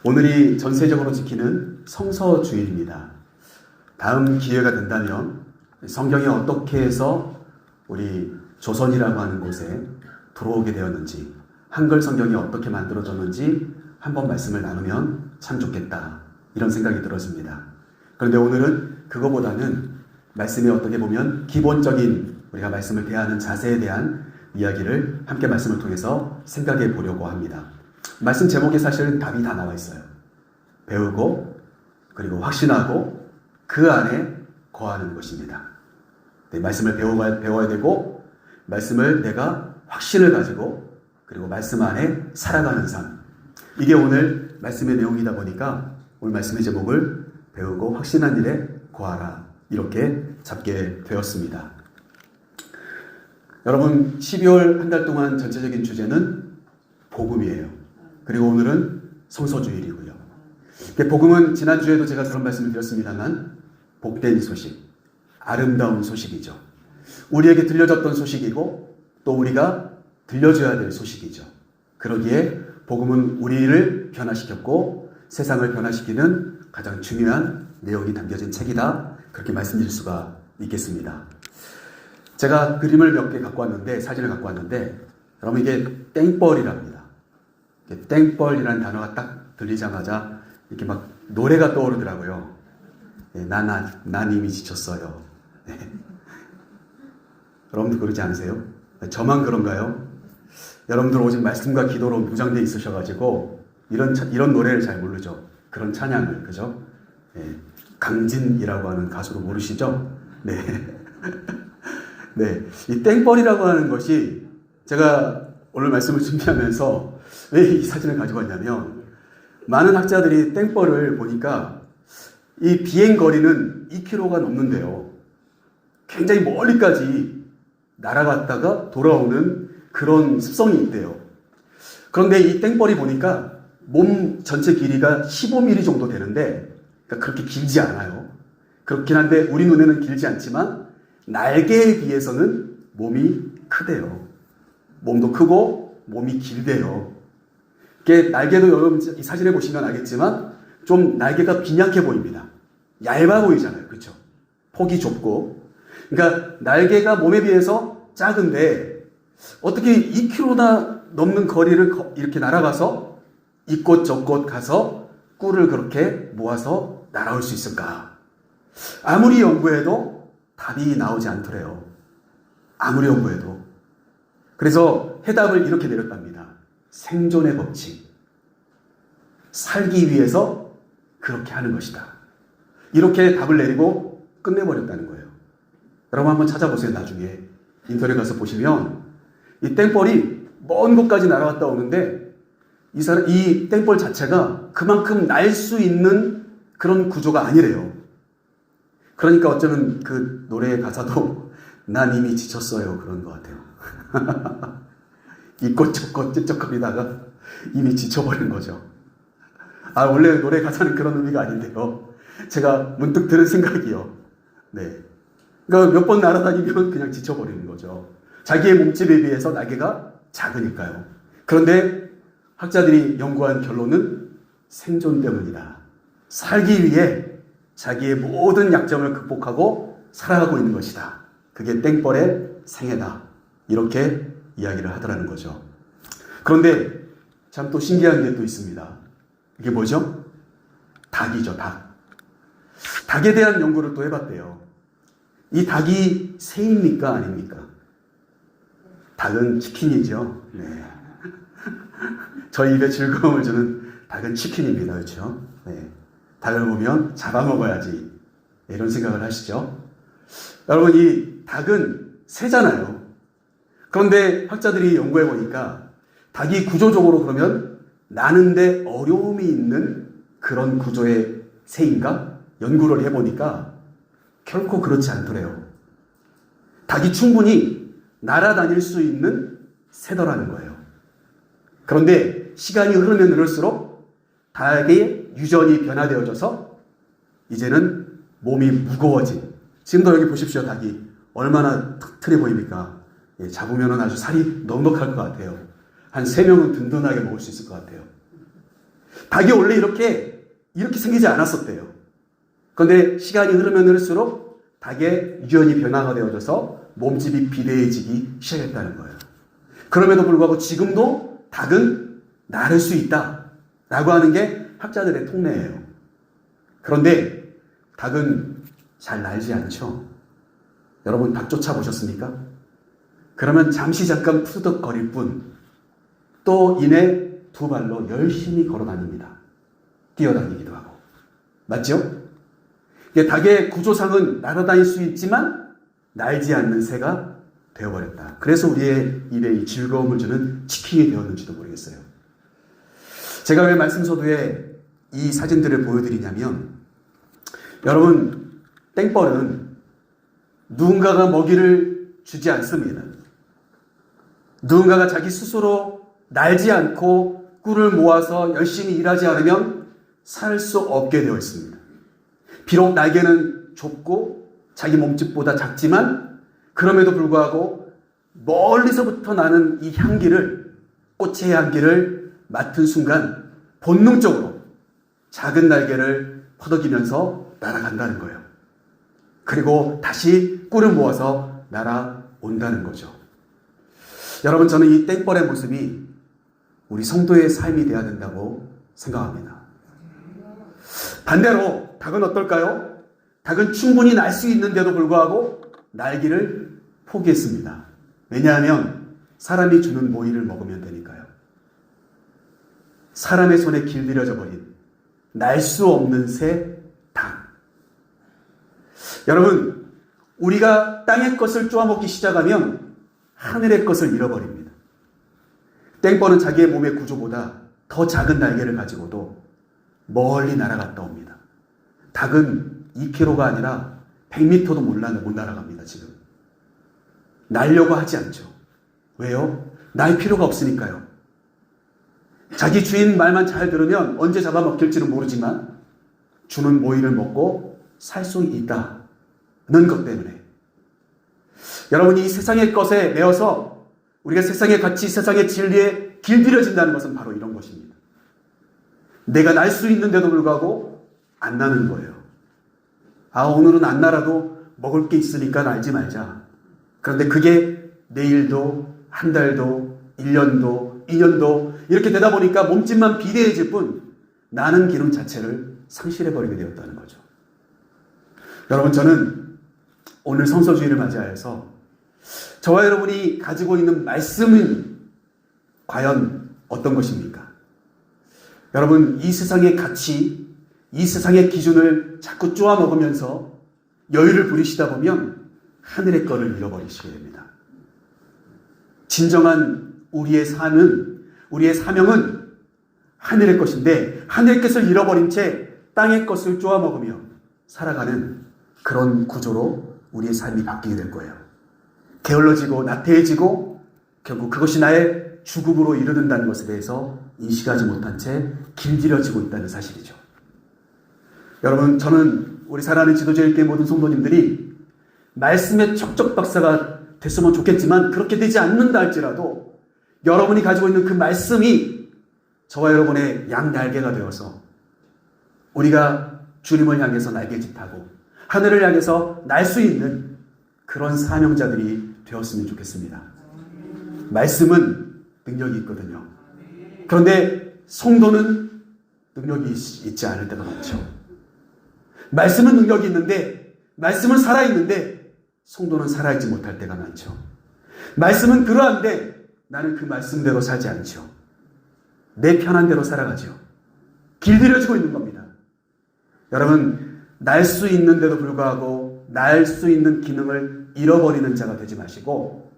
오늘이 전세적으로 지키는 성서주일입니다. 다음 기회가 된다면 성경이 어떻게 해서 우리 조선이라고 하는 곳에 들어오게 되었는지, 한글 성경이 어떻게 만들어졌는지 한번 말씀을 나누면 참 좋겠다, 이런 생각이 들었습니다. 그런데 오늘은 그거보다는 말씀이 어떻게 보면 기본적인 우리가 말씀을 대하는 자세에 대한 이야기를 함께 말씀을 통해서 생각해 보려고 합니다. 말씀 제목에 사실은 답이 다 나와 있어요. 배우고 그리고 확신하고 그 안에 거하는 것입니다. 네, 말씀을 배워야 되고, 말씀을 내가 확신을 가지고 그리고 말씀 안에 살아가는 삶, 이게 오늘 말씀의 내용이다 보니까 오늘 말씀의 제목을 배우고 확신한 일에 거하라, 이렇게 잡게 되었습니다. 여러분, 12월 한 달 동안 전체적인 주제는 복음이에요. 그리고 오늘은 성서주일이고요. 복음은 지난주에도 제가 그런 말씀을 드렸습니다만 복된 소식, 아름다운 소식이죠. 우리에게 들려졌던 소식이고 또 우리가 들려줘야 될 소식이죠. 그러기에 복음은 우리를 변화시켰고 세상을 변화시키는 가장 중요한 내용이 담겨진 책이다, 그렇게 말씀드릴 수가 있겠습니다. 제가 그림을 몇 개 갖고 왔는데, 사진을 갖고 왔는데, 여러분 이게 땡벌이랍니다. 땡벌이라는 단어가 딱 들리자마자 이렇게 막 노래가 떠오르더라고요. 네, 난 이미 지쳤어요. 네. 여러분도 그러지 않으세요? 저만 그런가요? 여러분들 오직 말씀과 기도로 무장되어 있으셔가지고 이런 노래를 잘 모르죠. 그런 찬양을, 그죠? 네. 강진이라고 하는 가수로 모르시죠? 네. 네, 이 땡벌이라고 하는 것이, 제가 오늘 말씀을 준비하면서 왜 이 사진을 가지고 왔냐면, 많은 학자들이 땡벌을 보니까 이 비행 거리는 2km가 넘는데요. 굉장히 멀리까지 날아갔다가 돌아오는 그런 습성이 있대요. 그런데 이 땡벌이 보니까 몸 전체 길이가 15mm 정도 되는데, 그러니까 그렇게 길지 않아요. 그렇긴 한데 우리 눈에는 길지 않지만 날개에 비해서는 몸이 크대요. 몸도 크고 몸이 길대요. 이게 날개도 여러분 이 사진에 보시면 알겠지만 좀 날개가 빈약해 보입니다. 얇아 보이잖아요. 그렇죠? 폭이 좁고. 그러니까 날개가 몸에 비해서 작은데 어떻게 2km나 넘는 거리를 이렇게 날아가서 이곳 저곳 가서 꿀을 그렇게 모아서 날아올 수 있을까? 아무리 연구해도 답이 나오지 않더래요. 아무리 연구해도. 그래서 해답을 이렇게 내렸답니다. 생존의 법칙. 살기 위해서 그렇게 하는 것이다. 이렇게 답을 내리고 끝내버렸다는 거예요. 여러분 한번 찾아보세요. 나중에 인터넷 가서 보시면 이 땡벌이 먼 곳까지 날아갔다 오는데 이 땡벌 자체가 그만큼 날 수 있는 그런 구조가 아니래요. 그러니까 어쩌면 그 노래의 가사도 난 이미 지쳤어요, 그런 것 같아요. 이곳 저곳 찝쩍거리다가 이미 지쳐버린 거죠. 원래 노래 가사는 그런 의미가 아닌데요. 제가 문득 들은 생각이요. 네. 그러니까 몇 번 날아다니면 그냥 지쳐버리는 거죠. 자기의 몸집에 비해서 날개가 작으니까요. 그런데 학자들이 연구한 결론은 생존 때문이다. 살기 위해 자기의 모든 약점을 극복하고 살아가고 있는 것이다. 그게 땡벌의 생애다. 이렇게 이야기를 하더라는 거죠. 그런데 참 또 신기한 게 또 있습니다. 이게 뭐죠? 닭이죠, 닭. 닭에 대한 연구를 또 해봤대요. 이 닭이 새입니까? 아닙니까? 닭은 치킨이죠. 네. 저희 입에 즐거움을 주는 닭은 치킨입니다. 그렇죠? 네. 닭을 보면 잡아먹어야지, 이런 생각을 하시죠. 여러분, 이 닭은 새잖아요. 그런데 학자들이 연구해 보니까 닭이 구조적으로 그러면 나는데 어려움이 있는 그런 구조의 새인가? 연구를 해보니까 결코 그렇지 않더래요. 닭이 충분히 날아다닐 수 있는 새더라는 거예요. 그런데 시간이 흐르면 흐를수록 닭의 유전이 변화되어져서 이제는 몸이 무거워진, 지금도 여기 보십시오. 닭이 얼마나 튼튼해 보입니까? 잡으면 아주 살이 넉넉할 것 같아요. 한 3명은 든든하게 먹을 수 있을 것 같아요. 닭이 원래 이렇게 생기지 않았었대요. 그런데 시간이 흐르면 흐를수록 닭의 유전이 변화가 되어져서 몸집이 비대해지기 시작했다는 거예요. 그럼에도 불구하고 지금도 닭은 나를 수 있다라고 하는 게 학자들의 통례예요. 그런데 닭은 잘 날지 않죠. 여러분 닭 쫓아보셨습니까? 그러면 잠깐 푸득거릴 뿐 또 이내 두 발로 열심히 걸어다닙니다. 뛰어다니기도 하고. 맞죠? 닭의 구조상은 날아다닐 수 있지만 날지 않는 새가 되어버렸다. 그래서 우리의 입에 이 즐거움을 주는 치킨이 되었는지도 모르겠어요. 제가 왜 말씀 서두에 이 사진들을 보여드리냐면 여러분 땡벌은 누군가가 먹이를 주지 않습니다. 누군가가 자기 스스로 날지 않고 꿀을 모아서 열심히 일하지 않으면 살 수 없게 되어 있습니다. 비록 날개는 좁고 자기 몸집보다 작지만 그럼에도 불구하고 멀리서부터 나는 이 향기를, 꽃의 향기를 맡은 순간 본능적으로 작은 날개를 퍼덕이면서 날아간다는 거예요. 그리고 다시 꿀을 모아서 날아온다는 거죠. 여러분 저는 이 땡벌의 모습이 우리 성도의 삶이 되어야 된다고 생각합니다. 반대로 닭은 어떨까요? 닭은 충분히 날 수 있는데도 불구하고 날기를 포기했습니다. 왜냐하면 사람이 주는 모이를 먹으면 되니까요. 사람의 손에 길들여져 버린 날 수 없는 새 닭. 여러분 우리가 땅의 것을 쪼아먹기 시작하면 하늘의 것을 잃어버립니다. 땡벌은 자기의 몸의 구조보다 더 작은 날개를 가지고도 멀리 날아갔다 옵니다. 닭은 2km가 아니라 100m도 못 날아갑니다. 지금 날려고 하지 않죠. 왜요? 날 필요가 없으니까요. 자기 주인 말만 잘 들으면 언제 잡아먹힐지는 모르지만 주는 모이를 먹고 살 수 있다는 것 때문에 여러분이 이 세상의 것에 매어서 우리가 세상의 가치, 세상의 진리에 길들여진다는 것은 바로 이런 것입니다. 내가 날 수 있는데도 불구하고 안 나는 거예요. 오늘은 안 날아도 먹을 게 있으니까 날지 말자. 그런데 그게 내일도, 한 달도, 1년도, 2년도 이렇게 되다 보니까 몸집만 비대해질 뿐 나는 기능 자체를 상실해버리게 되었다는 거죠. 여러분 저는 오늘 성서주의를 맞이하여서 저와 여러분이 가지고 있는 말씀은 과연 어떤 것입니까? 여러분 이 세상의 가치, 이 세상의 기준을 자꾸 쪼아 먹으면서 여유를 부리시다 보면 하늘의 거를 잃어버리시게 됩니다. 진정한 우리의 삶은, 우리의 사명은 하늘의 것인데 하늘의 것을 잃어버린 채 땅의 것을 쪼아 먹으며 살아가는 그런 구조로 우리의 삶이 바뀌게 될 거예요. 게을러지고 나태해지고 결국 그것이 나의 죽음으로 이르는다는 것에 대해서 인식하지 못한 채 길들여지고 있다는 사실이죠. 여러분 저는 우리 사랑하는 지도자일교회 모든 성도님들이 말씀의 척척박사가 됐으면 좋겠지만 그렇게 되지 않는다 할지라도 여러분이 가지고 있는 그 말씀이 저와 여러분의 양날개가 되어서 우리가 주님을 향해서 날개짓하고 하늘을 향해서 날 수 있는 그런 사명자들이 되었으면 좋겠습니다. 말씀은 능력이 있거든요. 그런데 성도는 능력이 있지 않을 때가 많죠. 말씀은 능력이 있는데 말씀은 살아있는데 성도는 살아있지 못할 때가 많죠. 말씀은 그러한데 나는 그 말씀대로 살지 않죠. 내 편한 대로 살아가죠. 길들여지고 있는 겁니다. 여러분 날 수 있는데도 불구하고 날 수 있는 기능을 잃어버리는 자가 되지 마시고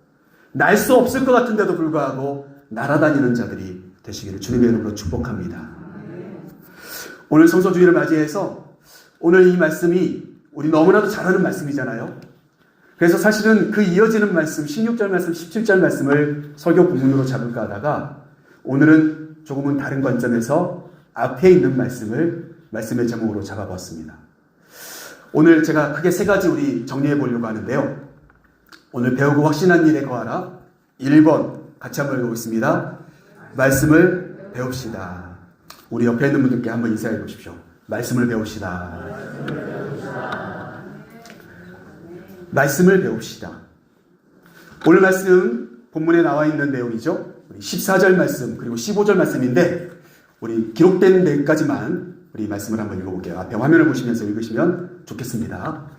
날 수 없을 것 같은데도 불구하고 날아다니는 자들이 되시기를 주님의 이름으로 축복합니다. 오늘 성서주의를 맞이해서 오늘 이 말씀이 우리 너무나도 잘 아는 말씀이잖아요. 그래서 사실은 그 이어지는 말씀 16절 말씀 17절 말씀을 설교 본문으로 잡을까 하다가 오늘은 조금은 다른 관점에서 앞에 있는 말씀의 제목으로 잡아봤습니다. 오늘 제가 크게 세 가지 우리 정리해 보려고 하는데요. 오늘 배우고 확신한 일에 거하라. 1번 같이 한번 읽어보겠습니다. 말씀을 배웁시다. 우리 옆에 있는 분들께 한번 인사해 보십시오. 말씀을 배웁시다. 말씀을 배웁시다. 오늘 말씀 본문에 나와 있는 내용이죠. 14절 말씀 그리고 15절 말씀인데 우리 기록된 데까지만 우리 말씀을 한번 읽어볼게요. 앞에 화면을 보시면서 읽으시면 좋겠습니다.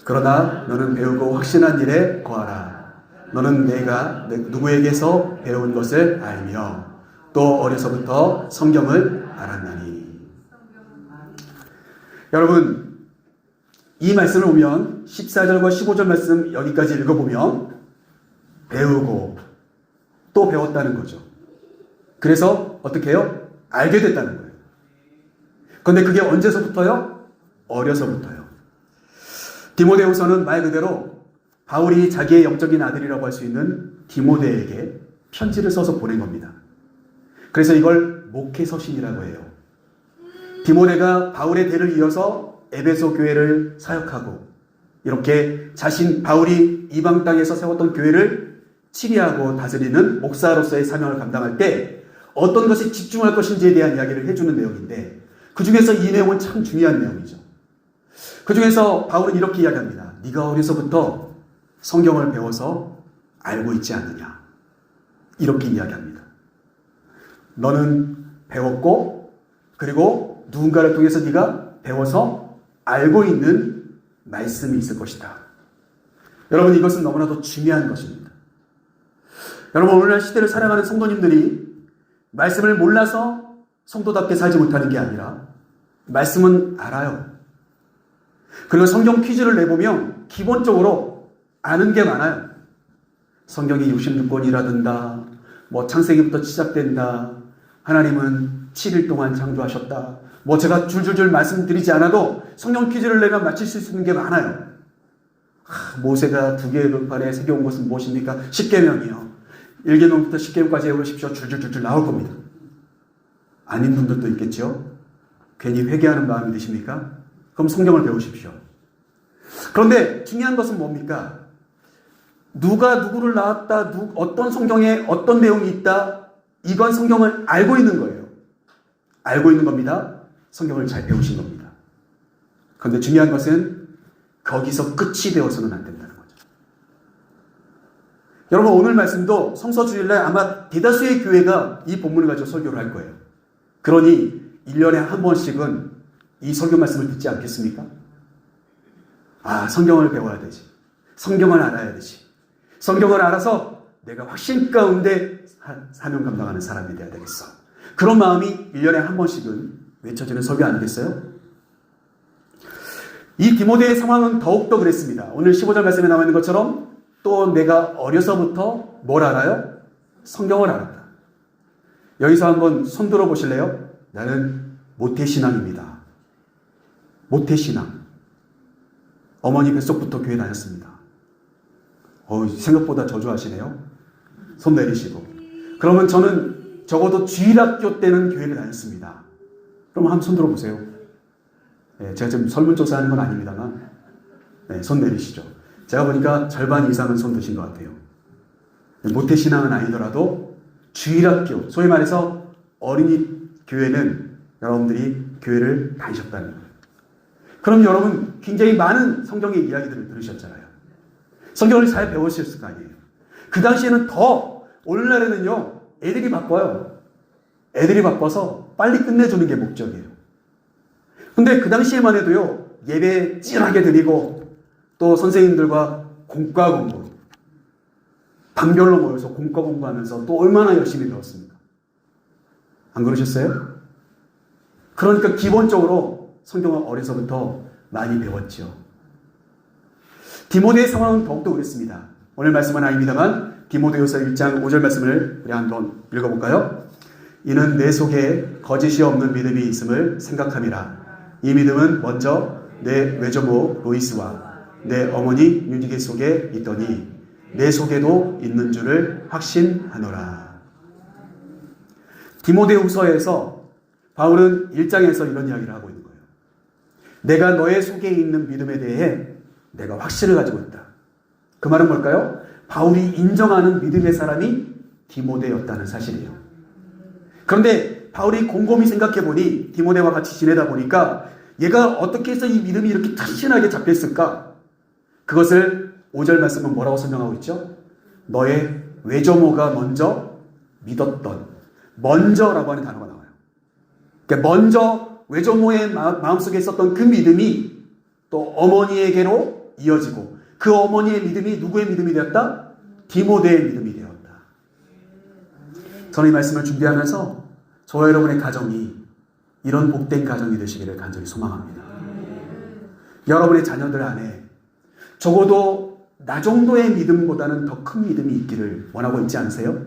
그러나 너는 배우고 확신한 일에 거하라. 너는 내가 누구에게서 배운 것을 알며 또 어려서부터 성경을 알았나니. 여러분, 이 말씀을 보면 14절과 15절 말씀 여기까지 읽어보면 배우고 또 배웠다는 거죠. 그래서 어떻게 해요? 알게 됐다는 거예요. 그런데 그게 언제서부터요? 어려서부터요. 디모데후서는 말 그대로 바울이 자기의 영적인 아들이라고 할 수 있는 디모데에게 편지를 써서 보낸 겁니다. 그래서 이걸 목회서신이라고 해요. 디모데가 바울의 대를 이어서 에베소 교회를 사역하고 이렇게 바울이 이방 땅에서 세웠던 교회를 치리하고 다스리는 목사로서의 사명을 감당할 때 어떤 것에 집중할 것인지에 대한 이야기를 해주는 내용인데 그 중에서 이 내용은 참 중요한 내용이죠. 그 중에서 바울은 이렇게 이야기합니다. 네가 어려서부터 성경을 배워서 알고 있지 않느냐. 이렇게 이야기합니다. 너는 배웠고 그리고 누군가를 통해서 네가 배워서 알고 있는 말씀이 있을 것이다. 여러분, 이것은 너무나도 중요한 것입니다. 여러분, 오늘날 시대를 살아가는 성도님들이 말씀을 몰라서 성도답게 살지 못하는 게 아니라 말씀은 알아요. 그리고 성경 퀴즈를 내보면 기본적으로 아는 게 많아요. 성경이 66권이라든가 창세기부터 시작된다. 하나님은 7일 동안 창조하셨다. 제가 줄줄줄 말씀드리지 않아도 성경 퀴즈를 내면 맞힐 수 있는 게 많아요. 모세가 2개의 돌판에 새겨온 것은 무엇입니까? 10계명이요. 1계명부터 10계명까지 해보십시오. 줄줄줄줄 나올 겁니다. 아닌 분들도 있겠죠. 괜히 회개하는 마음이 드십니까? 그럼 성경을 배우십시오. 그런데 중요한 것은 뭡니까? 누가 누구를 낳았다, 어떤 성경에 어떤 내용이 있다, 이건 성경을 알고 있는 거예요. 알고 있는 겁니다. 성경을 잘 배우신 겁니다. 그런데 중요한 것은 거기서 끝이 되어서는 안 된다는 거죠. 여러분, 오늘 말씀도 성서주일날 아마 대다수의 교회가 이 본문을 가지고 설교를 할 거예요. 그러니 1년에 한 번씩은 이 설교 말씀을 듣지 않겠습니까? 성경을 배워야 되지. 성경을 알아야 되지. 성경을 알아서 내가 확신 가운데 사명 감당하는 사람이 되어야 되겠어. 그런 마음이 1년에 한 번씩은 외쳐지는 설교 아니겠어요? 이 디모데의 상황은 더욱더 그랬습니다. 오늘 15절 말씀에 나와 있는 것처럼 또 내가 어려서부터 뭘 알아요? 성경을 알았다. 여기서 한번 손 들어 보실래요? 나는 모태신앙입니다. 모태신앙. 어머니 뱃속부터 교회 다녔습니다. 생각보다 저조하시네요. 손 내리시고. 그러면 저는 적어도 주일학교 때는 교회를 다녔습니다. 그럼 한번 손 들어보세요. 제가 지금 설문조사하는 건 아닙니다만 손 내리시죠. 제가 보니까 절반 이상은 손 드신 것 같아요. 모태신앙은 아니더라도 주일학교, 소위 말해서 어린이 교회는 여러분들이 교회를 다니셨다는 거예요. 그럼 여러분 굉장히 많은 성경의 이야기들을 들으셨잖아요. 성경을 잘 배우셨을 거 아니에요. 그 당시에는 더, 오늘날에는요, 애들이 바빠요. 애들이 바빠서 빨리 끝내주는 게 목적이에요. 근데 그 당시에만 해도요, 예배 찐하게 드리고, 또 선생님들과 공과 공부, 반별로 모여서 공과 공부하면서 또 얼마나 열심히 배웠습니까? 안 그러셨어요? 그러니까 기본적으로 성경을 어려서부터 많이 배웠죠. 디모데의 상황은 더욱더 그랬습니다. 오늘 말씀은 아닙니다만 디모데후서 1장 5절 말씀을 우리 한번 읽어볼까요? 이는 내 속에 거짓이 없는 믿음이 있음을 생각함이라. 이 믿음은 먼저 내 외조모 로이스와 내 어머니 유니게 속에 있더니 내 속에도 있는 줄을 확신하노라. 디모데후서에서 바울은 1장에서 이런 이야기를 하고 있는 거예요. 내가 너의 속에 있는 믿음에 대해 내가 확신을 가지고 있다. 그 말은 뭘까요? 바울이 인정하는 믿음의 사람이 디모데였다는 사실이에요. 그런데 바울이 곰곰이 생각해 보니 디모데와 같이 지내다 보니까 얘가 어떻게 해서 이 믿음이 이렇게 튼실하게 잡혔을까? 그것을 5절 말씀은 뭐라고 설명하고 있죠? 너의 외조모가 먼저 믿었던, 먼저라고 하는 단어가 나와요. 그러니까 먼저 외조모의 마음속에 있었던 그 믿음이 또 어머니에게로 이어지고, 그 어머니의 믿음이 누구의 믿음이 되었다? 디모데의 믿음이 되었다. 저는 이 말씀을 준비하면서 저와 여러분의 가정이 이런 복된 가정이 되시기를 간절히 소망합니다. 여러분의 자녀들 안에 적어도 나 정도의 믿음보다는 더 큰 믿음이 있기를 원하고 있지 않으세요?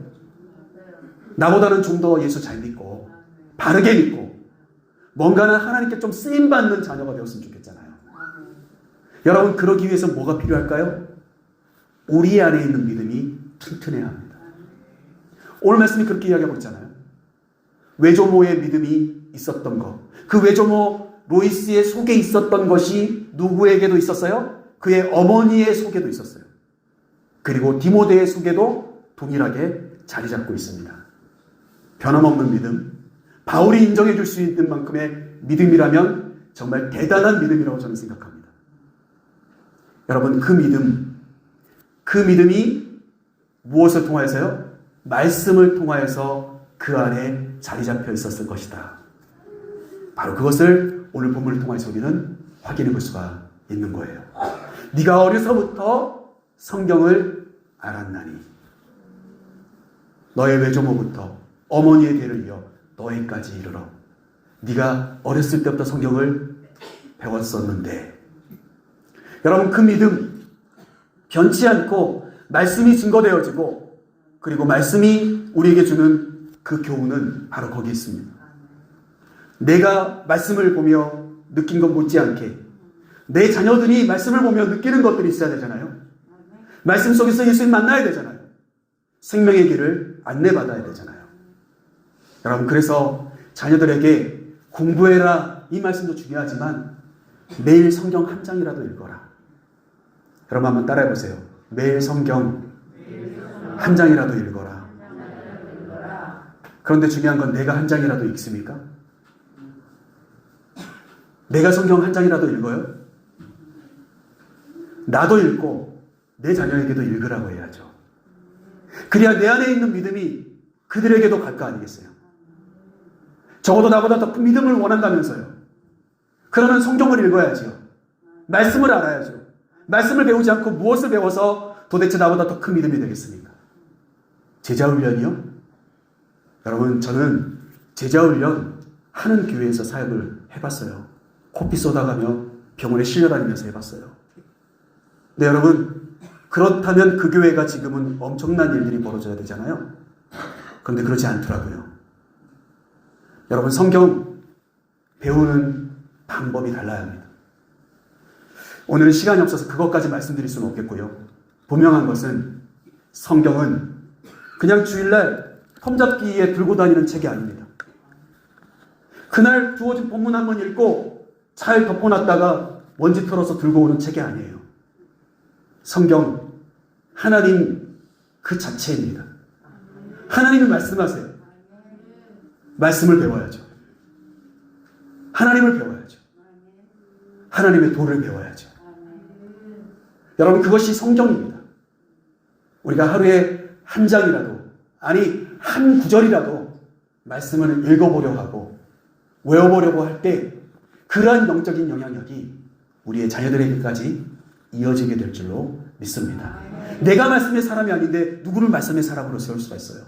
나보다는 좀 더 예수 잘 믿고 바르게 믿고 뭔가는 하나님께 좀 쓰임받는 자녀가 되었으면 좋겠잖아요. 여러분, 그러기 위해서 뭐가 필요할까요? 우리 안에 있는 믿음이 튼튼해야 합니다. 오늘 말씀이 그렇게 이야기하고 있잖아요. 외조모의 믿음이 있었던 것, 그 외조모 로이스의 속에 있었던 것이 누구에게도 있었어요? 그의 어머니의 속에도 있었어요. 그리고 디모데의 속에도 동일하게 자리 잡고 있습니다. 변함없는 믿음, 바울이 인정해 줄 수 있는 만큼의 믿음이라면 정말 대단한 믿음이라고 저는 생각합니다. 여러분, 그 믿음이 무엇을 통하여서요? 말씀을 통하여서 그 안에 자리 잡혀 있었을 것이다. 바로 그것을 오늘 본문을 통해서 우리는 확인해 볼 수가 있는 거예요. 네가 어려서부터 성경을 알았나니, 너의 외조모부터 어머니의 대를 이어 너희까지 이르러 네가 어렸을 때부터 성경을 배웠었는데, 여러분, 그 믿음 변치 않고 말씀이 증거되어지고, 그리고 말씀이 우리에게 주는 그 교훈은 바로 거기에 있습니다. 내가 말씀을 보며 느낀 것 못지않게 내 자녀들이 말씀을 보며 느끼는 것들이 있어야 되잖아요. 말씀 속에서 예수님 만나야 되잖아요. 생명의 길을 안내받아야 되잖아요. 여러분, 그래서 자녀들에게 공부해라, 이 말씀도 중요하지만 매일 성경 한 장이라도 읽어라. 여러분, 한번 따라해 보세요. 매일 성경 한 장이라도 읽어라. 그런데 중요한 건 내가 한 장이라도 읽습니까? 내가 성경 한 장이라도 읽어요? 나도 읽고 내 자녀에게도 읽으라고 해야죠. 그래야 내 안에 있는 믿음이 그들에게도 갈 거 아니겠어요? 적어도 나보다 더 큰 믿음을 원한다면서요. 그러면 성경을 읽어야죠. 말씀을 알아야죠. 말씀을 배우지 않고 무엇을 배워서 도대체 나보다 더 큰 믿음이 되겠습니까? 제자훈련이요? 여러분, 저는 제자훈련 하는 교회에서 사역을 해봤어요. 코피 쏟아가며 병원에 실려다니면서 해봤어요. 근데 여러분, 그렇다면 그 교회가 지금은 엄청난 일들이 벌어져야 되잖아요. 그런데 그렇지 않더라고요. 여러분, 성경 배우는 방법이 달라야 합니다. 오늘은 시간이 없어서 그것까지 말씀드릴 수는 없겠고요. 분명한 것은 성경은 그냥 주일날 텀잡기에 들고 다니는 책이 아닙니다. 그날 주어진 본문 한번 읽고 잘 덮어놨다가 먼지 털어서 들고 오는 책이 아니에요. 성경, 하나님 그 자체입니다. 하나님이 말씀하세요. 말씀을 배워야죠. 하나님을 배워야죠. 하나님의 도를 배워야죠. 여러분, 그것이 성경입니다. 우리가 하루에 한 장이라도, 아니 한 구절이라도 말씀을 읽어보려고 하고 외워보려고 할 때 그러한 영적인 영향력이 우리의 자녀들에게까지 이어지게 될 줄로 믿습니다. 내가 말씀의 사람이 아닌데 누구를 말씀의 사람으로 세울 수가 있어요?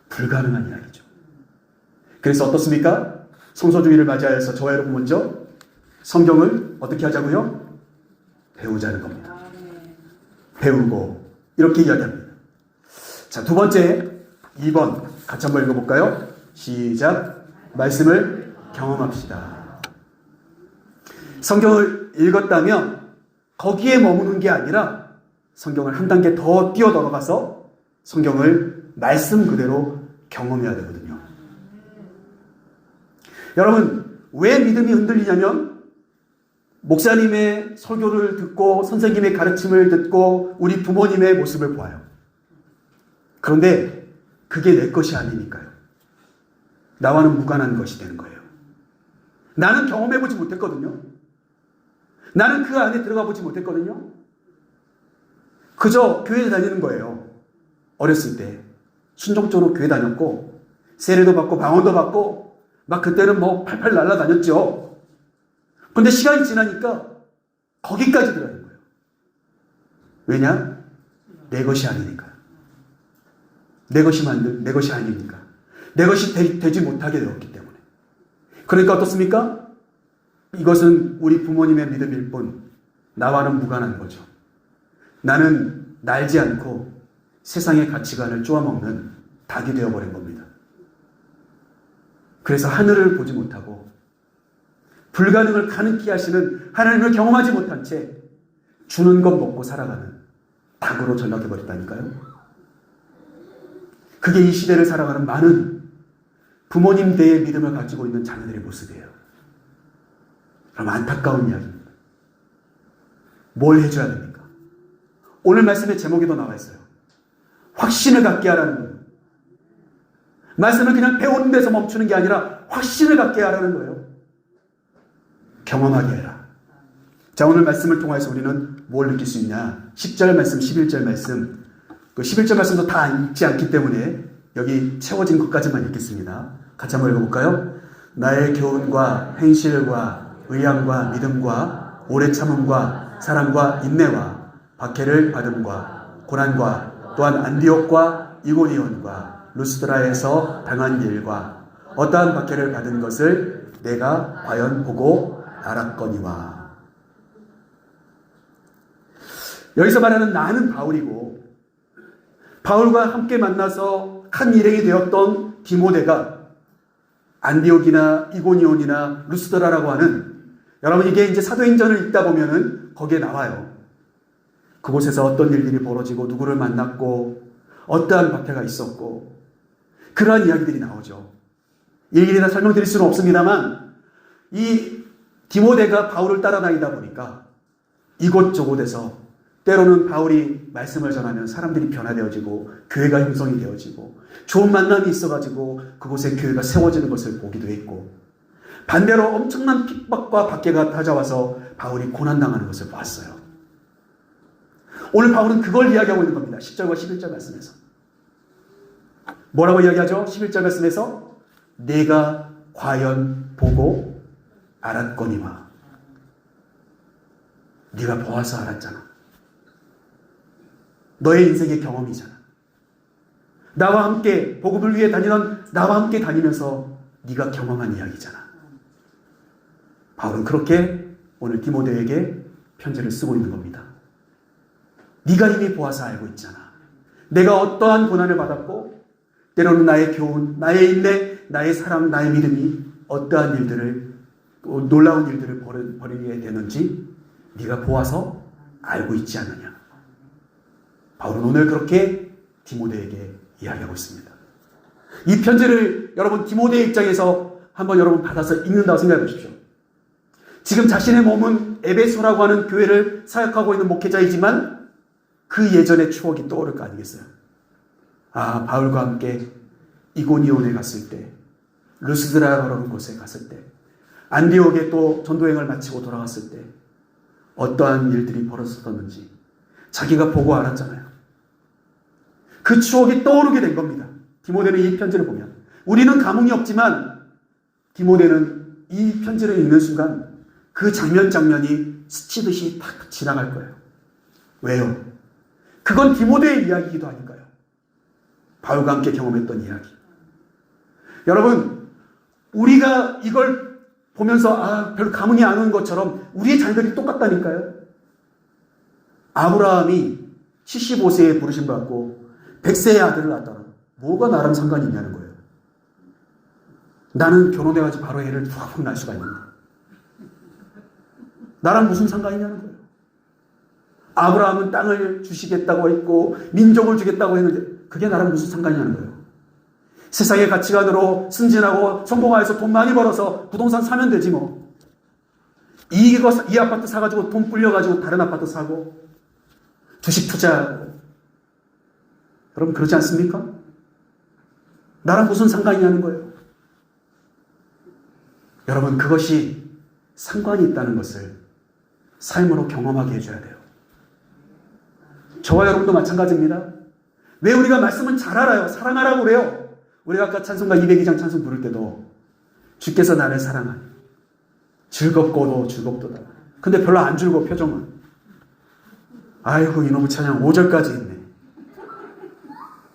불가능한 이야기죠. 그래서 어떻습니까? 성소주의를 맞이하여서 저와 여러분 먼저 성경을 어떻게 하자고요? 배우자는 겁니다. 배우고 이렇게 이야기합니다. 자, 두 번째 2번 같이 한번 읽어볼까요? 시작. 말씀을 경험합시다. 성경을 읽었다면 거기에 머무는 게 아니라 성경을 한 단계 더 뛰어들어가서 성경을 말씀 그대로 경험해야 되거든요. 여러분, 왜 믿음이 흔들리냐면 목사님의 설교를 듣고 선생님의 가르침을 듣고 우리 부모님의 모습을 보아요. 그런데 그게 내 것이 아니니까요. 나와는 무관한 것이 되는 거예요. 나는 경험해보지 못했거든요. 나는 그 안에 들어가 보지 못했거든요. 그저 교회 다니는 거예요. 어렸을 때 순종적으로 교회 다녔고 세례도 받고 방언도 받고 막 그때는 뭐 팔팔 날아다녔죠. 근데 시간이 지나니까 거기까지 들어가는 거예요. 왜냐? 내 것이 아니니까. 내 것이 내 것이 아니니까. 내 것이 되지 못하게 되었기 때문에. 그러니까 어떻습니까? 이것은 우리 부모님의 믿음일 뿐 나와는 무관한 거죠. 나는 날지 않고 세상의 가치관을 쪼아먹는 닭이 되어버린 겁니다. 그래서 하늘을 보지 못하고 불가능을 가능케 하시는 하나님을 경험하지 못한 채 주는 것 먹고 살아가는 닭으로 전락해버렸다니까요. 그게 이 시대를 살아가는 많은 부모님 대의 믿음을 가지고 있는 자녀들의 모습이에요. 그럼 안타까운 이야기입니다. 뭘 해줘야 됩니까? 오늘 말씀의 제목에도 나와 있어요. 확신을 갖게 하라는 거예요. 말씀을 그냥 배우는 데서 멈추는 게 아니라 확신을 갖게 하라는 거예요. 경험하게 해라. 자, 오늘 말씀을 통해서 우리는 뭘 느낄 수 있냐? 10절 말씀, 11절 말씀. 그 11절 말씀도 다 읽지 않기 때문에 여기 채워진 것까지만 읽겠습니다. 같이 한번 읽어볼까요? 나의 교훈과 행실과 의향과 믿음과 오래 참음과 사랑과 인내와 박해를 받음과 고난과 또한 안디옥과 이고니온과 루스드라에서 당한 일과 어떠한 박해를 받은 것을 내가 과연 보고 알았거니와. 여기서 말하는 나는 바울이고 바울과 함께 만나서 한 일행이 되었던 디모데가 안디옥이나 이고니온이나 루스드라라고 하는, 여러분 이게 이제 사도행전을 읽다 보면은 거기에 나와요. 그곳에서 어떤 일들이 벌어지고 누구를 만났고 어떠한 박해가 있었고 그러한 이야기들이 나오죠. 일일이 다 설명드릴 수는 없습니다만 이 디모데가 바울을 따라다니다 보니까 이곳저곳에서 때로는 바울이 말씀을 전하면 사람들이 변화되어지고 교회가 형성이 되어지고 좋은 만남이 있어가지고 그곳에 교회가 세워지는 것을 보기도 했고, 반대로 엄청난 핍박과 박해가 찾아와서 바울이 고난당하는 것을 봤어요. 오늘 바울은 그걸 이야기하고 있는 겁니다. 10절과 11절 말씀에서. 뭐라고 이야기하죠? 11절 말씀에서 내가 과연 보고 알았거니와. 네가 보아서 알았잖아. 너의 인생의 경험이잖아. 나와 함께 복음을 위해 다니던 나와 함께 다니면서 네가 경험한 이야기잖아. 바울은 그렇게 오늘 디모데에게 편지를 쓰고 있는 겁니다. 네가 이미 보아서 알고 있잖아. 내가 어떠한 고난을 받았고 때로는 나의 교훈, 나의 인내, 나의 사랑, 나의 믿음이 어떠한 일들을, 놀라운 일들을 벌이게 되는지 네가 보아서 알고 있지 않느냐. 바울은 오늘 그렇게 디모데에게 이야기하고 있습니다. 이 편지를 여러분 디모데의 입장에서 한번 여러분 받아서 읽는다고 생각해 보십시오. 지금 자신의 몸은 에베소라고 하는 교회를 사역하고 있는 목회자이지만 그 예전의 추억이 떠오를 거 아니겠어요? 아, 바울과 함께 이고니온에 갔을 때, 루스드라라는 곳에 갔을 때, 안디옥에 또 전도행을 마치고 돌아갔을 때 어떠한 일들이 벌어졌었는지 자기가 보고 알았잖아요. 그 추억이 떠오르게 된 겁니다. 디모데는 이 편지를 보면. 우리는 감흥이 없지만 디모데는 이 편지를 읽는 순간 그 장면이 스치듯이 탁 지나갈 거예요. 왜요? 그건 디모데의 이야기이기도 하니까요. 바울과 함께 경험했던 이야기. 여러분, 우리가 이걸 보면서 별로 감흥이 안 오는 것처럼 우리의 자녀들이 똑같다니까요. 아브라함이 75세에 부르심 받고 100세의 아들을 낳았다라. 뭐가 나랑 상관이 있냐는 거예요. 나는 결혼해가지고 바로 애를 푹 낳을 수가 있는데 나랑 무슨 상관이냐는 거예요. 아브라함은 땅을 주시겠다고 했고 민족을 주겠다고 했는데 그게 나랑 무슨 상관이냐는 거예요. 세상의 가치관으로 승진하고 성공하여서 돈 많이 벌어서 부동산 사면 되지 뭐. 이 아파트 사가지고 돈 불려가지고 다른 아파트 사고 주식 투자하고. 여러분 그러지 않습니까? 나랑 무슨 상관이냐는 거예요. 여러분, 그것이 상관이 있다는 것을 삶으로 경험하게 해줘야 돼요. 저와 여러분도 마찬가지입니다. 왜 우리가 말씀은 잘 알아요? 사랑하라고 그래요. 우리가 아까 찬송가 202장 찬송 부를 때도 주께서 나를 사랑하니 즐겁고도 즐겁도다. 근데 별로 안 즐거워, 표정은. 아이고, 이놈의 찬양 5절까지 있네.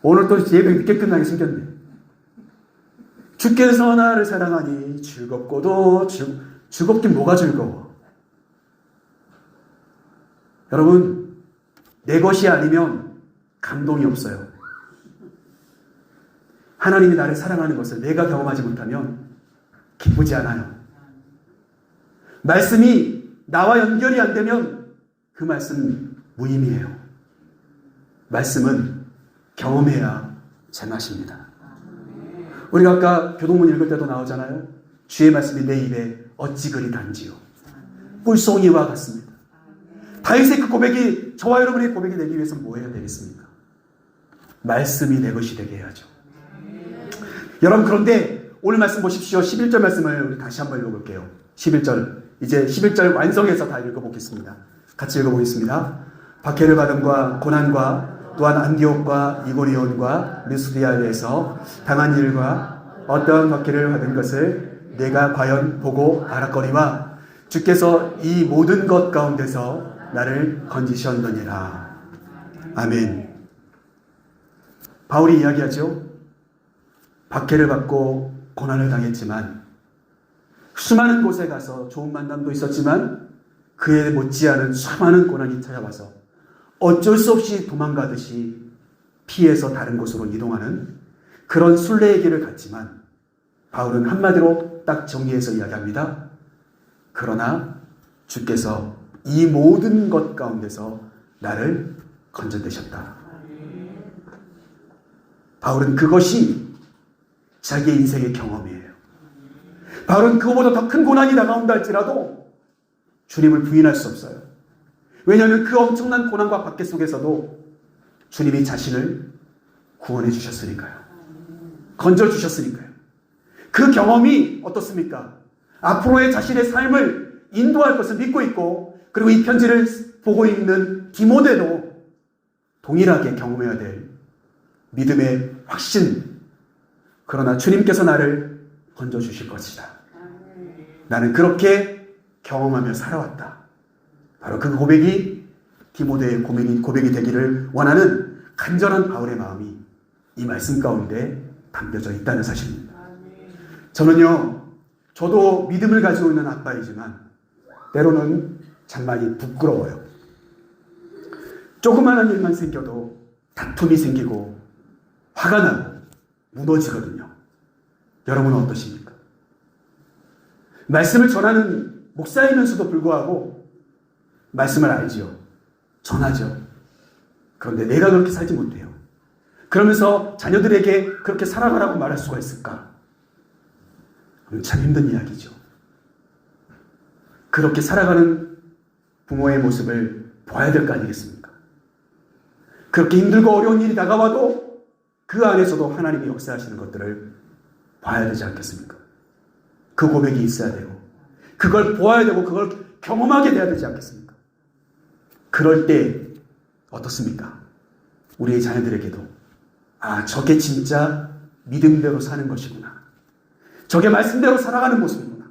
오늘 또 예배 늦게 끝나게 생겼네. 주께서 나를 사랑하니 즐겁고도 즐겁긴 뭐가 즐거워. 여러분, 내 것이 아니면 감동이 없어요. 하나님이 나를 사랑하는 것을 내가 경험하지 못하면 기쁘지 않아요. 말씀이 나와 연결이 안 되면 그 말씀은 무의미해요. 말씀은 경험해야 제맛입니다. 우리가 아까 교동문 읽을 때도 나오잖아요. 주의 말씀이 내 입에 어찌 그리 단지요. 꿀송이와 같습니다. 다윗의 그 고백이 저와 여러분의 고백이 되기 위해서 뭐 해야 되겠습니까? 말씀이 내 것이 되게 해야죠. 여러분, 그런데 오늘 말씀 보십시오. 11절 말씀을 우리 다시 한번 읽어볼게요. 11절. 이제 11절 완성해서 다 읽어보겠습니다. 같이 읽어보겠습니다. 박해를 받음과 고난과 또한 안디옥과 이고니온과 르스드리아에서 당한 일과 어떠한 박해를 받은 것을 내가 과연 보고 알았거니와 주께서 이 모든 것 가운데서 나를 건지셨느니라. 아멘. 바울이 이야기하죠. 박해를 받고 고난을 당했지만 수많은 곳에 가서 좋은 만남도 있었지만 그에 못지않은 수많은 고난이 찾아와서 어쩔 수 없이 도망가듯이 피해서 다른 곳으로 이동하는 그런 순례의 길을 갔지만 바울은 한마디로 딱 정리해서 이야기합니다. 그러나 주께서 이 모든 것 가운데서 나를 건져내셨다. 바울은 그것이 자기의 인생의 경험이에요. 바울은 그거보다 더 큰 고난이 다가온다 할지라도 주님을 부인할 수 없어요. 왜냐하면 그 엄청난 고난과 박해 속에서도 주님이 자신을 구원해 주셨으니까요. 건져 주셨으니까요. 그 경험이 어떻습니까? 앞으로의 자신의 삶을 인도할 것을 믿고 있고, 그리고 이 편지를 보고 있는 디모데도 동일하게 경험해야 될 믿음의 확신. 그러나 주님께서 나를 건져 주실 것이다. 나는 그렇게 경험하며 살아왔다. 바로 그 고백이 디모데의 고백이 되기를 원하는 간절한 바울의 마음이 이 말씀 가운데 담겨져 있다는 사실입니다. 저도 믿음을 가지고 있는 아빠이지만 때로는 참 많이 부끄러워요. 조그마한 일만 생겨도 다툼이 생기고 화가 나고 무너지거든요. 여러분은 어떠십니까? 말씀을 전하는 목사이면서도 불구하고 말씀을 알지요. 전하죠. 그런데 내가 그렇게 살지 못해요. 그러면서 자녀들에게 그렇게 살아가라고 말할 수가 있을까? 참 힘든 이야기죠. 그렇게 살아가는 부모의 모습을 봐야 될 거 아니겠습니까? 그렇게 힘들고 어려운 일이 다가와도 그 안에서도 하나님이 역사하시는 것들을 봐야 되지 않겠습니까? 그 고백이 있어야 되고 그걸 보아야 되고 그걸 경험하게 돼야 되지 않겠습니까? 그럴 때 어떻습니까? 우리의 자녀들에게도 저게 진짜 믿음대로 사는 것이구나. 저게 말씀대로 살아가는 모습이구나.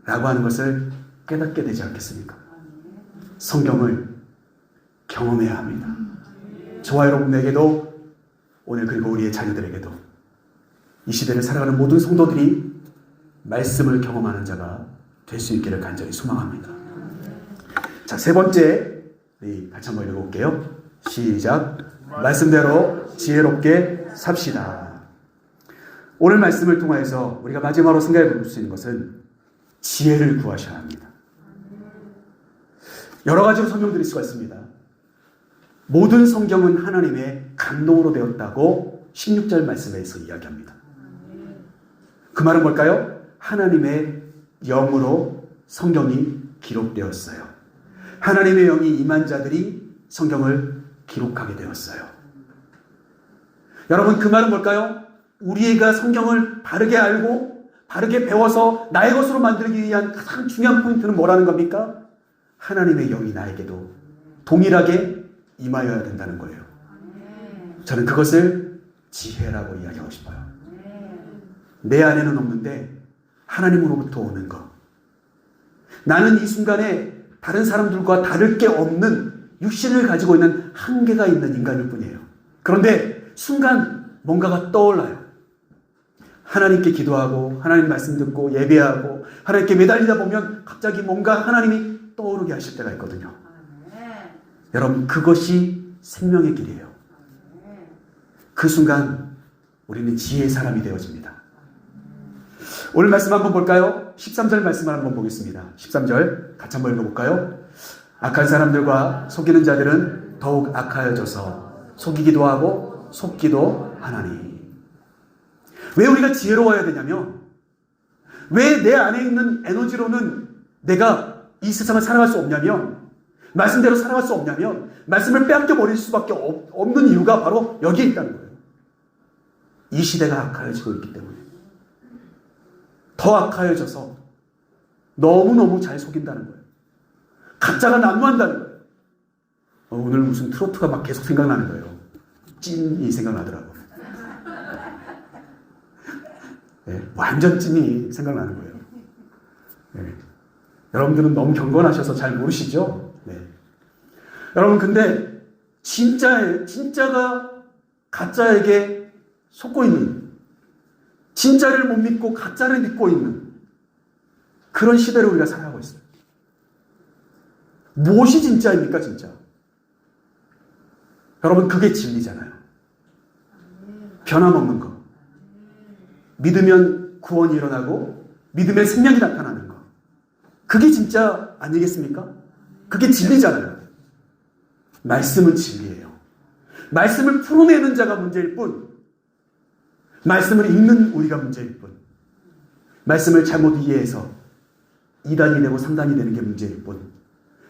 라고 하는 것을 깨닫게 되지 않겠습니까? 성경을 경험해야 합니다. 저와 여러분에게도 오늘 그리고 우리의 자녀들에게도 이 시대를 살아가는 모든 성도들이 말씀을 경험하는 자가 될 수 있기를 간절히 소망합니다. 자, 세 번째 같이 한번 읽어볼게요. 시작. 말씀대로 지혜롭게 삽시다. 오늘 말씀을 통하여서 우리가 마지막으로 생각해 볼 수 있는 것은 지혜를 구하셔야 합니다. 여러 가지로 설명드릴 수가 있습니다. 모든 성경은 하나님의 감동으로 되었다고 16절 말씀에서 이야기합니다. 그 말은 뭘까요? 하나님의 영으로 성경이 기록되었어요. 하나님의 영이 임한 자들이 성경을 기록하게 되었어요. 여러분, 그 말은 뭘까요? 우리가 성경을 바르게 알고 바르게 배워서 나의 것으로 만들기 위한 가장 중요한 포인트는 뭐라는 겁니까? 하나님의 영이 나에게도 동일하게 임하여야 된다는 거예요. 저는 그것을 지혜라고 이야기하고 싶어요. 내 안에는 없는데 하나님으로부터 오는 것. 나는 이 순간에 다른 사람들과 다를 게 없는 육신을 가지고 있는 한계가 있는 인간일 뿐이에요. 그런데 순간 뭔가가 떠올라요. 하나님께 기도하고 하나님 말씀 듣고 예배하고 하나님께 매달리다 보면 갑자기 뭔가 하나님이 떠오르게 하실 때가 있거든요. 여러분, 그것이 생명의 길이에요. 그 순간 우리는 지혜의 사람이 되어집니다. 오늘 말씀 한번 볼까요? 13절 말씀을 한번 보겠습니다. 13절 같이 한번 읽어볼까요? 악한 사람들과 속이는 자들은 더욱 악하여져서 속이기도 하고 속기도 하나니. 왜 우리가 지혜로워야 되냐면, 왜 내 안에 있는 에너지로는 내가 이 세상을 살아갈 수 없냐면, 말씀대로 살아갈 수 없냐면, 말씀을 빼앗겨 버릴 수밖에 없는 이유가 바로 여기에 있다는 거예요. 이 시대가 악하여지고 있기 때문에. 더 악하여져서 너무너무 잘 속인다는 거예요. 가짜가 난무한다는 거예요. 오늘 무슨 트로트가 막 계속 생각나는 거예요. 찐이 생각나더라고요. 네, 완전 찐이 생각나는 거예요. 네. 여러분들은 너무 경건하셔서 잘 모르시죠? 네. 여러분, 근데 진짜가 가짜에게 속고 있는, 진짜를 못 믿고 가짜를 믿고 있는 그런 시대를 우리가 살아가고 있어요. 무엇이 진짜입니까, 진짜? 여러분, 그게 진리잖아요. 변함없는 거. 믿으면 구원이 일어나고 믿으면 생명이 나타나는 거. 그게 진짜 아니겠습니까? 그게 진리잖아요. 말씀은 진리예요. 말씀을 풀어내는 자가 문제일 뿐, 말씀을 읽는 우리가 문제일 뿐, 말씀을 잘못 이해해서 2단이 되고 3단이 되는 게 문제일 뿐,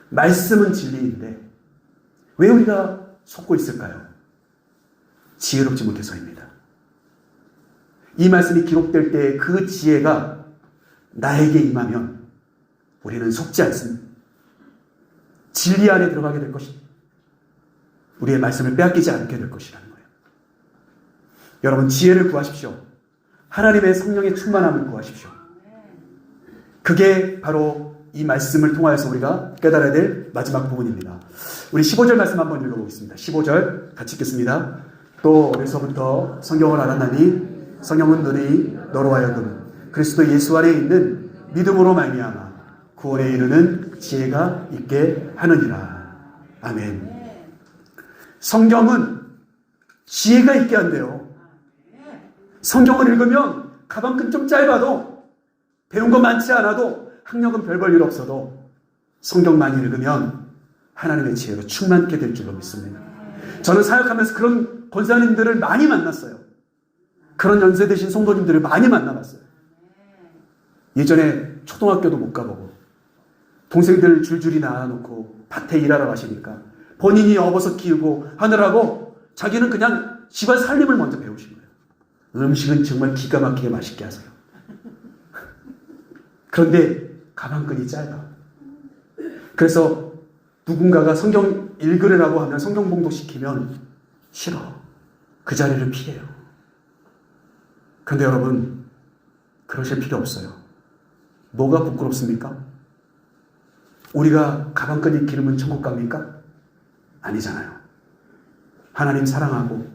말씀은 진리인데 왜 우리가 속고 있을까요? 지혜롭지 못해서입니다. 이 말씀이 기록될 때 그 지혜가 나에게 임하면 우리는 속지 않습니다. 진리 안에 들어가게 될 것입니다. 우리의 말씀을 빼앗기지 않게 될 것이라는 거예요. 여러분, 지혜를 구하십시오. 하나님의 성령의 충만함을 구하십시오. 그게 바로 이 말씀을 통하여서 우리가 깨달아야 될 마지막 부분입니다. 우리 15절 말씀 한번 읽어보겠습니다. 15절 같이 읽겠습니다. 또 어려서부터 성경을 알았나니 성령은 너희 너로 하여금 그리스도 예수 안에 있는 믿음으로 말미암아 구원에 이르는 지혜가 있게 하느니라. 아멘. 성경은 지혜가 있게 한대요. 성경을 읽으면 가방끈 좀 짧아도, 배운 거 많지 않아도, 학력은 별 볼 일 없어도 성경만 읽으면 하나님의 지혜로 충만케 될 줄로 믿습니다. 저는 사역하면서 그런 권사님들을 많이 만났어요. 그런 연세 되신 성도님들을 많이 만나봤어요. 예전에 초등학교도 못 가보고 동생들 줄줄이 낳아놓고 밭에 일하러 가시니까 본인이 업어서 키우고 하느라고 자기는 그냥 집안 살림을 먼저 배우신 거예요. 음식은 정말 기가 막히게 맛있게 하세요. 그런데 가방끈이 짧아. 그래서 누군가가 성경 읽으라고 하면 성경 봉독시키면 싫어. 그 자리를 피해요. 그런데 여러분, 그러실 필요 없어요. 뭐가 부끄럽습니까? 우리가 가방끈이 길으면 천국 갑니까? 아니잖아요. 하나님 사랑하고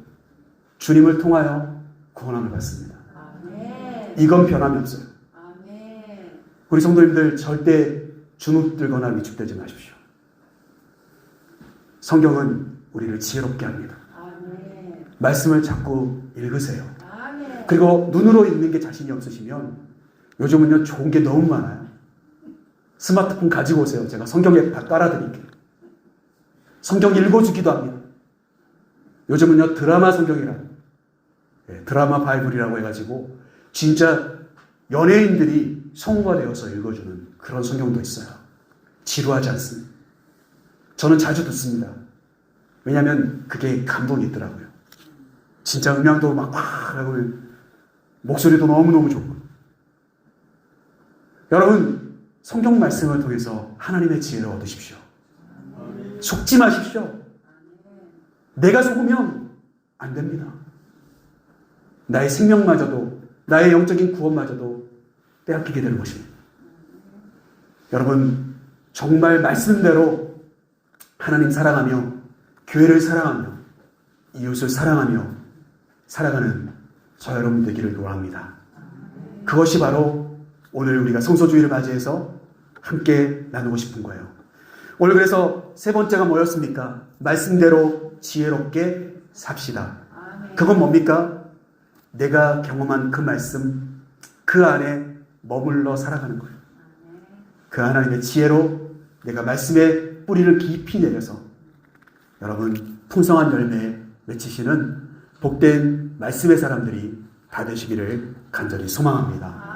주님을 통하여 구원함을 받습니다. 이건 변함이 없어요. 우리 성도님들 절대 주눅들거나 위축되지 마십시오. 성경은 우리를 지혜롭게 합니다. 말씀을 자꾸 읽으세요. 그리고 눈으로 읽는 게 자신이 없으시면 요즘은요 좋은 게 너무 많아요. 스마트폰 가지고 오세요. 제가 성경에 다 깔아드릴게요. 성경 읽어주기도 합니다. 요즘은요 드라마 성경이라, 드라마 바이블이라고 해가지고 진짜 연예인들이 성우가 되어서 읽어주는 그런 성경도 있어요. 지루하지 않습니다. 저는 자주 듣습니다. 왜냐하면 그게 감동이 있더라고요. 진짜 음향도 막 하고 목소리도 너무너무 좋고. 여러분, 성경 말씀을 통해서 하나님의 지혜를 얻으십시오. 속지 마십시오. 내가 속으면 안 됩니다. 나의 생명마저도, 나의 영적인 구원마저도 빼앗기게 되는 것입니다. 여러분, 정말 말씀대로 하나님 사랑하며 교회를 사랑하며 이웃을 사랑하며 살아가는 저 여러분 되기를 소원합니다. 그것이 바로 오늘 우리가 성소주의를 맞이해서 함께 나누고 싶은 거예요. 오늘 그래서 세 번째가 뭐였습니까? 말씀대로 지혜롭게 삽시다. 그건 뭡니까? 내가 경험한 그 말씀, 그 안에 머물러 살아가는 거예요. 그 하나님의 지혜로 내가 말씀의 뿌리를 깊이 내려서 여러분 풍성한 열매 맺히시는 복된 말씀의 사람들이 다 되시기를 간절히 소망합니다.